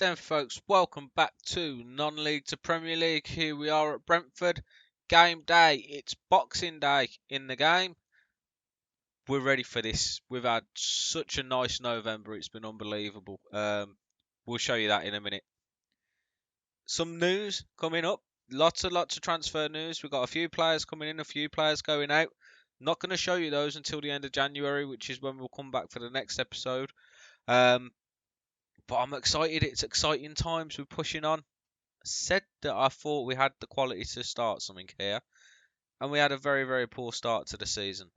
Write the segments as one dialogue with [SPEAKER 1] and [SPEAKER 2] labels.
[SPEAKER 1] then, folks, welcome back to Non-League to Premier League. Here we are at Brentford. Game day. It's Boxing Day in the game. We're ready for this. We've had such a nice November. It's been unbelievable. We'll show you that in a minute. Some news coming up. Lots of transfer news. We've got a few players coming in, a few players going out. Not going to show you those until the end of January, which is when we'll come back for the next episode. But I'm excited. It's exciting times. We're pushing on. Said that I thought we had the quality to start something here, and we had a very, very poor start to the season.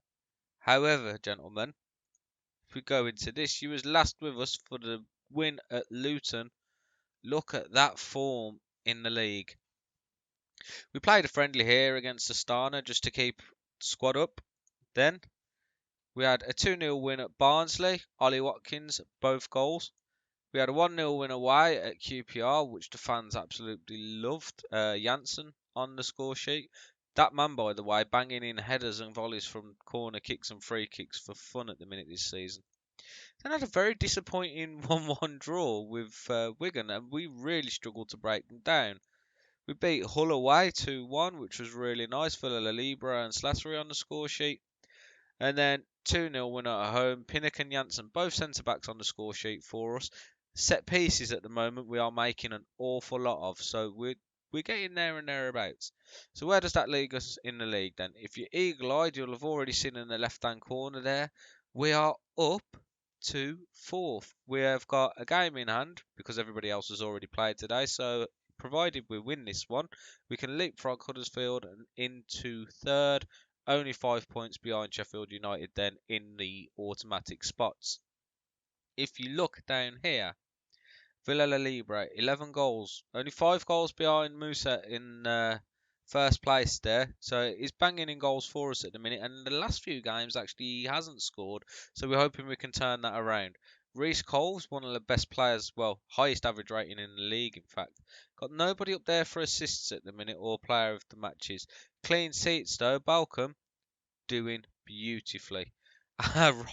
[SPEAKER 1] However, gentlemen, if we go into this, you was last with us for the win at Luton. Look at that form in the league. We played a friendly here against Astana just to keep the squad up. Then we had a 2-0 win at Barnsley. Ollie Watkins, both goals. We had a 1-0 win away at QPR, which the fans absolutely loved. Janssen on the score sheet. That man, by the way, banging in headers and volleys from corner kicks and free kicks for fun at the minute this season. Then had a very disappointing 1-1 draw with Wigan, and we really struggled to break them down. We beat Hull away 2-1, which was really nice. Villa Libra and Slattery on the score sheet. And then 2-0 winner at home. Pinnock and Janssen, both centre-backs on the score sheet for us. Set pieces at the moment we are making an awful lot of, so we're getting there and thereabouts. So where does that leave us in the league then? If you're eagle-eyed, you'll have already seen in the left-hand corner there, we are up to 4th. We have got a game in hand because everybody else has already played today, so provided we win this one, we can leapfrog Huddersfield and into 3rd, only 5 points behind Sheffield United then in the automatic spots. If you look down here, Villa Libre, 11 goals. Only 5 goals behind Musa in first place there. So he's banging in goals for us at the minute. And in the last few games, actually, he hasn't scored. So we're hoping we can turn that around. Reece Cole's one of the best players, well, highest average rating in the league, in fact. Got nobody up there for assists at the minute or player of the matches. Clean seats, though. Balcom doing beautifully.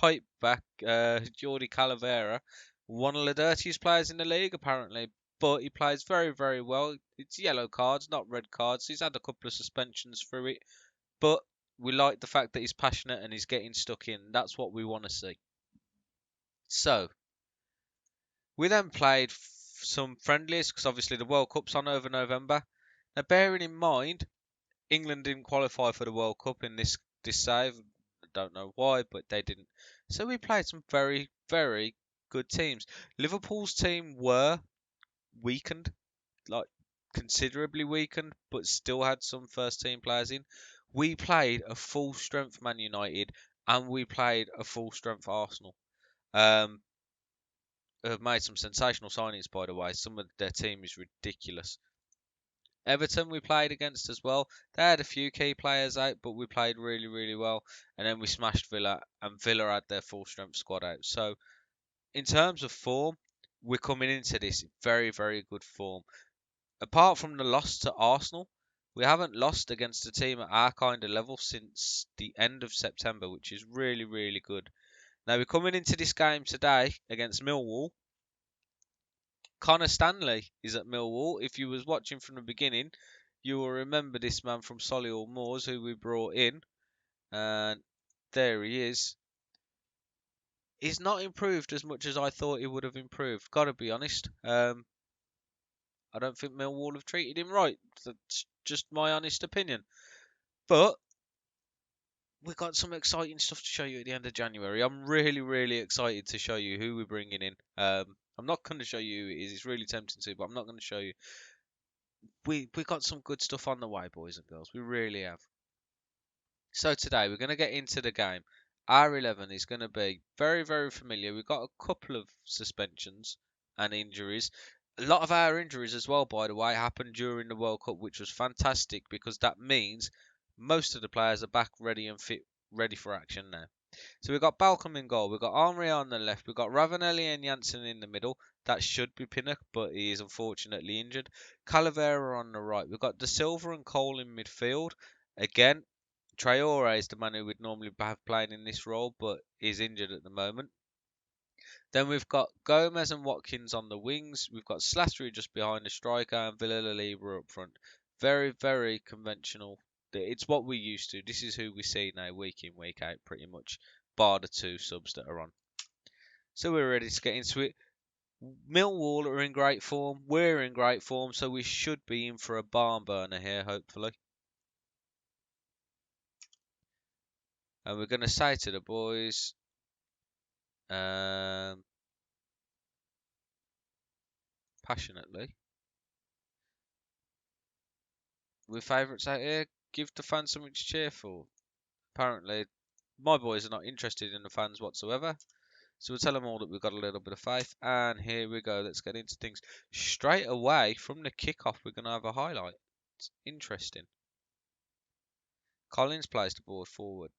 [SPEAKER 1] Right back, Jordi Calavera. One of the dirtiest players in the league, apparently, but he plays very, very well. It's yellow cards, not red cards. He's had a couple of suspensions through it, but we like the fact that he's passionate and he's getting stuck in. That's what we want to see. So, we then played some friendlies, because obviously the World Cup's on over November. Now, bearing in mind, England didn't qualify for the World Cup in this save. I don't know why, but they didn't. So we played some very, very good teams. Liverpool's team were weakened, like considerably weakened, but still had some first team players in. We played a full strength Man United and we played a full strength Arsenal. Have made some sensational signings, by the way. Some of their team is ridiculous. Everton we played against as well. They had a few key players out, but we played really, really well. And then we smashed Villa, and Villa had their full strength squad out. So in terms of form, we're coming into this very, very good form. Apart from the loss to Arsenal, we haven't lost against a team at our kind of level since the end of September, which is really, really good. Now, we're coming into this game today against Millwall. Connor Stanley is at Millwall. If you was watching from the beginning, you will remember this man from Solihull Moors who we brought in. And there he is. He's not improved as much as I thought he would have improved. Gotta be honest. I don't think Millwall have treated him right. That's just my honest opinion. But we've got some exciting stuff to show you at the end of January. I'm really, really excited to show you who we're bringing in. I'm not going to show you who it is. It's really tempting to, but I'm not going to show you. We got some good stuff on the way, boys and girls. We really have. So today we're going to get into the game. Our 11 is going to be very, very familiar. We've got a couple of suspensions and injuries. A lot of our injuries as well, by the way, happened during the World Cup, which was fantastic because that means most of the players are back ready and fit, ready for action now. So we've got Balcom in goal. We've got Henry on the left. We've got Ravanelli and Janssen in the middle. That should be Pinnock, but he is unfortunately injured. Calavera on the right. We've got De Silva and Cole in midfield. Again, Traore is the man who would normally have played in this role, but is injured at the moment. Then we've got Gomez and Watkins on the wings. We've got Slattery just behind the striker and Villa up front. Very, very conventional. It's what we're used to. This is who we see now week in, week out, pretty much, bar the two subs that are on. So we're ready to get into it. Millwall are in great form. We're in great form, so we should be in for a barn burner here, hopefully. And we're going to say to the boys, passionately, we're favourites out here. Give the fans something to cheer for. Apparently, my boys are not interested in the fans whatsoever. So we'll tell them all that we've got a little bit of faith. And here we go. Let's get into things. Straight away from the kickoff, we're going to have a highlight. It's interesting. Collins plays the ball forward.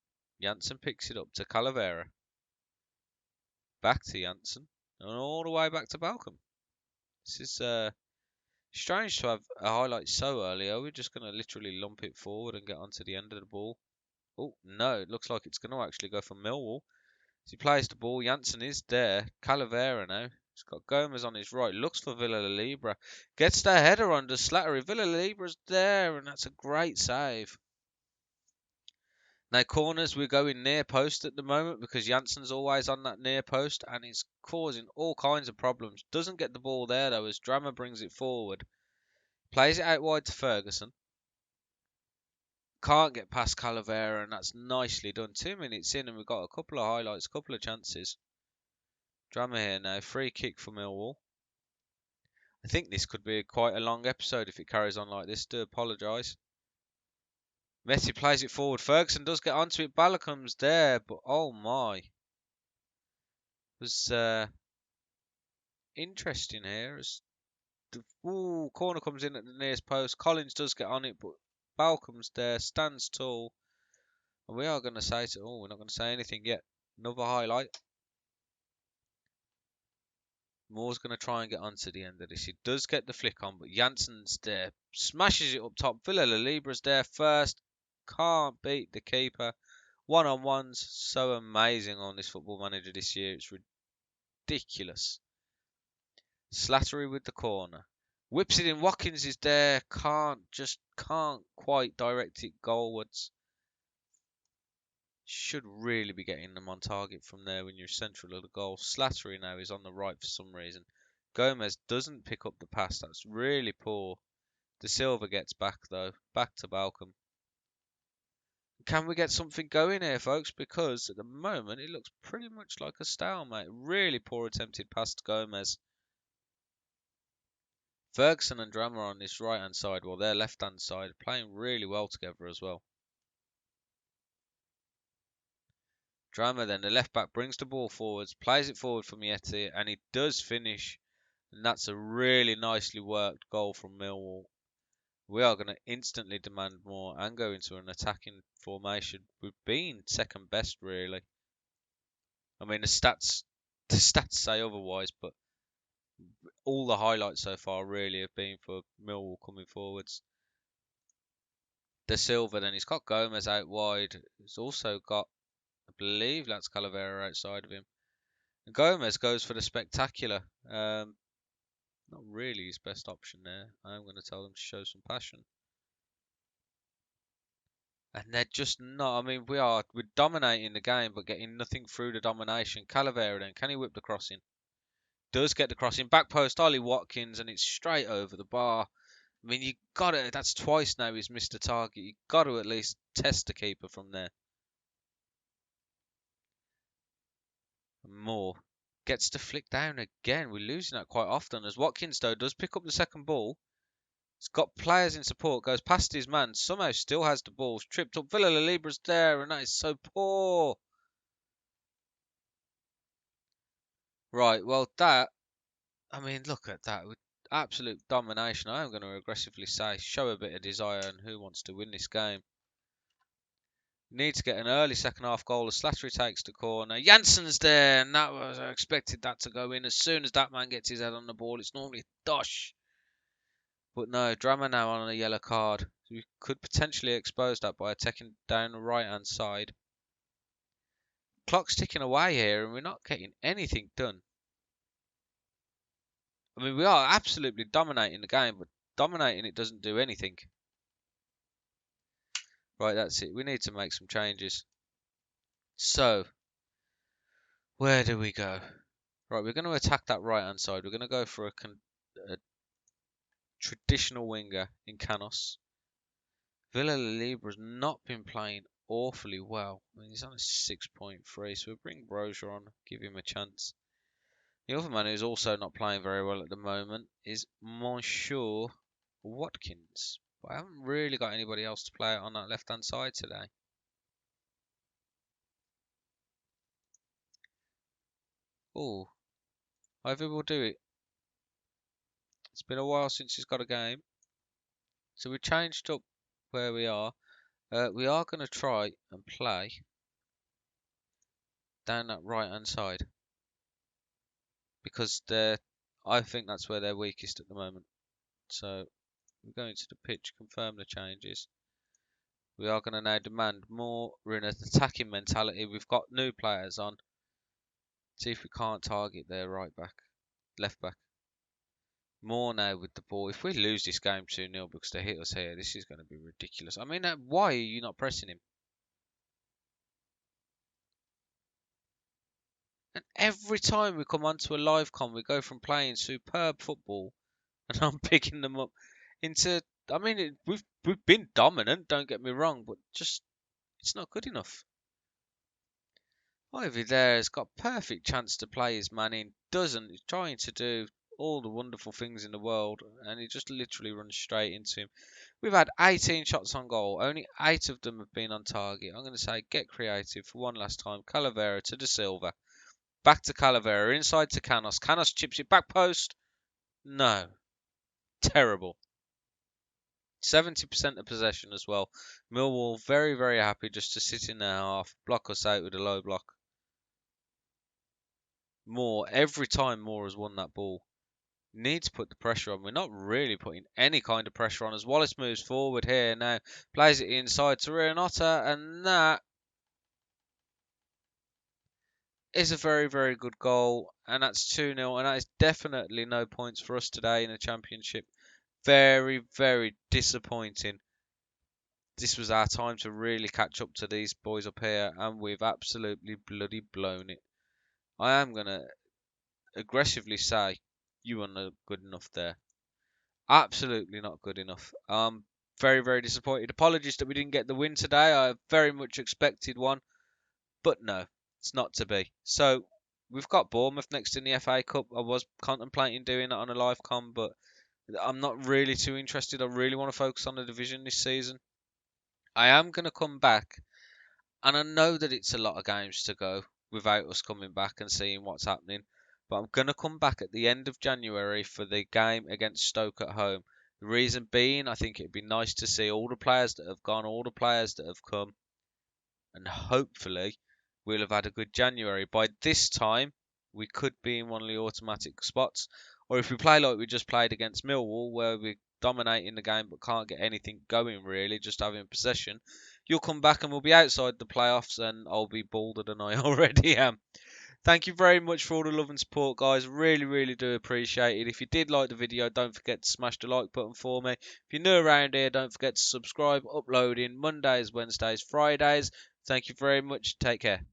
[SPEAKER 1] Janssen picks it up to Calavera. Back to Janssen. And all the way back to Balcom. This is strange to have a highlight so early. Are we just going to literally lump it forward and get onto the end of the ball? Oh, no. It looks like it's going to actually go for Millwall. As he plays the ball, Janssen is there. Calavera now. He's got Gomez on his right. Looks for Villa. Gets the header under Slattery. Villa-Libra's there, and that's a great save. Now, corners, we're going near post at the moment because Janssen's always on that near post, and it's causing all kinds of problems. Doesn't get the ball there, though, as Drama brings it forward. Plays it out wide to Ferguson. Can't get past Calavera, and that's nicely done. 2 minutes in, and we've got a couple of highlights, a couple of chances. Drama here now. Free kick for Millwall. I think this could be quite a long episode if it carries on like this. Do apologise. Messi plays it forward. Ferguson does get onto it. Balacom's there, but oh my. It was interesting here. As the corner comes in at the nearest post. Collins does get on it, but Balcom's there, stands tall. And we are going to say to... we're not going to say anything yet. Another highlight. Moore's going to try and get onto the end of this. He does get the flick on, but Janssen's there. Smashes it up top. Villa-Libra's there first. Can't beat the keeper. One-on-ones. So amazing on this football manager this year. It's ridiculous. Slattery with the corner. Whips it in. Watkins is there. Can't quite direct it goalwards. Should really be getting them on target from there when you're central of the goal. Slattery now is on the right for some reason. Gomez doesn't pick up the pass. That's really poor. De Silva gets back though. Back to Balcom. Can we get something going here, folks? Because at the moment it looks pretty much like a stalemate. Really poor attempted pass to Gomez. Ferguson and Drama on this right hand side, while their left hand side, playing really well together as well. Drama then, the left back, brings the ball forwards, plays it forward for Mieti, and he does finish. And that's a really nicely worked goal from Millwall. We are going to instantly demand more and go into an attacking formation. We've been second best, really. I mean, the stats say otherwise, but all the highlights so far really have been for Millwall coming forwards. De Silva then, he's got Gomez out wide. He's also got, I believe that's Calavera outside of him. And Gomez goes for the spectacular. Not really his best option there. I'm going to tell them to show some passion. And they're just not. I mean, we're dominating the game, but getting nothing through the domination. Calavera then, can he whip the crossing? Does get the crossing. Back post, Ollie Watkins, and it's straight over the bar. I mean, you got to, that's twice now he's missed a target. You got to at least test the keeper from there. Moore gets to flick down again. We're losing that quite often as Watkins, though, does pick up the second ball. He's got players in support, goes past his man, somehow still has the ball. Tripped up, Villa-Libra's there, and that is so poor. Right, well, that, I mean, look at that. With absolute domination, I am going to aggressively say, show a bit of desire and who wants to win this game. Need to get an early second half goal as Slattery takes the corner. Janssen's there, and that was, I expected that to go in. As soon as that man gets his head on the ball, it's normally a dosh. But no, Drama now on a yellow card. So we could potentially expose that by attacking down the right hand side. clock's ticking away here and we're not getting anything done. I mean, we are absolutely dominating the game, but dominating it doesn't do anything. Right, that's it. We need to make some changes. So, where do we go? Right, we're going to attack that right-hand side. We're going to go for a traditional winger in Canos. Villa Libre's not been playing awfully well. I mean, he's on a 6.3, so we'll bring Brozier on, give him a chance. The other man who's also not playing very well at the moment is Monsieur Watkins. But I haven't really got anybody else to play on that left-hand side today. Oh, however we'll do it. It's been a while since he's got a game. So we changed up where we are. We are going to try and play down that right-hand side. Because I think that's where they're weakest at the moment. So we're going to the pitch, confirm the changes. We are going to now demand more. We're in an attacking mentality. We've got new players on. See if we can't target their right back, left back. More now with the ball. If we lose this game 2-0 because they hit us here, this is going to be ridiculous. I mean, why are you not pressing him? And every time we come onto a live com, we go from playing superb football, and I'm picking them up into. I mean, we've been dominant. Don't get me wrong, but just it's not good enough. Ivy there has got perfect chance to play his man in. Doesn't. He's trying to do all the wonderful things in the world, and he just literally runs straight into him. We've had 18 shots on goal. Only 8 of them have been on target. I'm going to say get creative for one last time. Calavera to De Silva. Back to Calavera. Inside to Canos. Canos chips it back post. No. Terrible. 70% of possession as well. Millwall very, very happy just to sit in their half. Block us out with a low block. Moore. Every time Moore has won that ball. Need to put the pressure on. We're not really putting any kind of pressure on as Wallace moves forward here now. Plays it inside to Renata, and that is a very, very good goal. And that's 2-0, and that is definitely no points for us today in the Championship. Very, very disappointing. This was our time to really catch up to these boys up here, and we've absolutely bloody blown it. I am going to aggressively say you were not good enough there. Absolutely not good enough. Very, very disappointed. Apologies that we didn't get the win today. I very much expected one. But no, it's not to be. So, we've got Bournemouth next in the FA Cup. I was contemplating doing that on a live com, but I'm not really too interested. I really want to focus on the division this season. I am going to come back, and I know that it's a lot of games to go without us coming back and seeing what's happening. But I'm going to come back at the end of January for the game against Stoke at home. The reason being, I think it'd be nice to see all the players that have gone, all the players that have come, and hopefully we'll have had a good January. By this time, we could be in one of the automatic spots. Or if we play like we just played against Millwall, where we're dominating the game but can't get anything going really, just having possession, you'll come back and we'll be outside the playoffs and I'll be balder than I already am. Thank you very much for all the love and support, guys. Really, really do appreciate it. If you did like the video, don't forget to smash the like button for me. If you're new around here, don't forget to subscribe. Uploading Mondays, Wednesdays, Fridays. Thank you very much. Take care.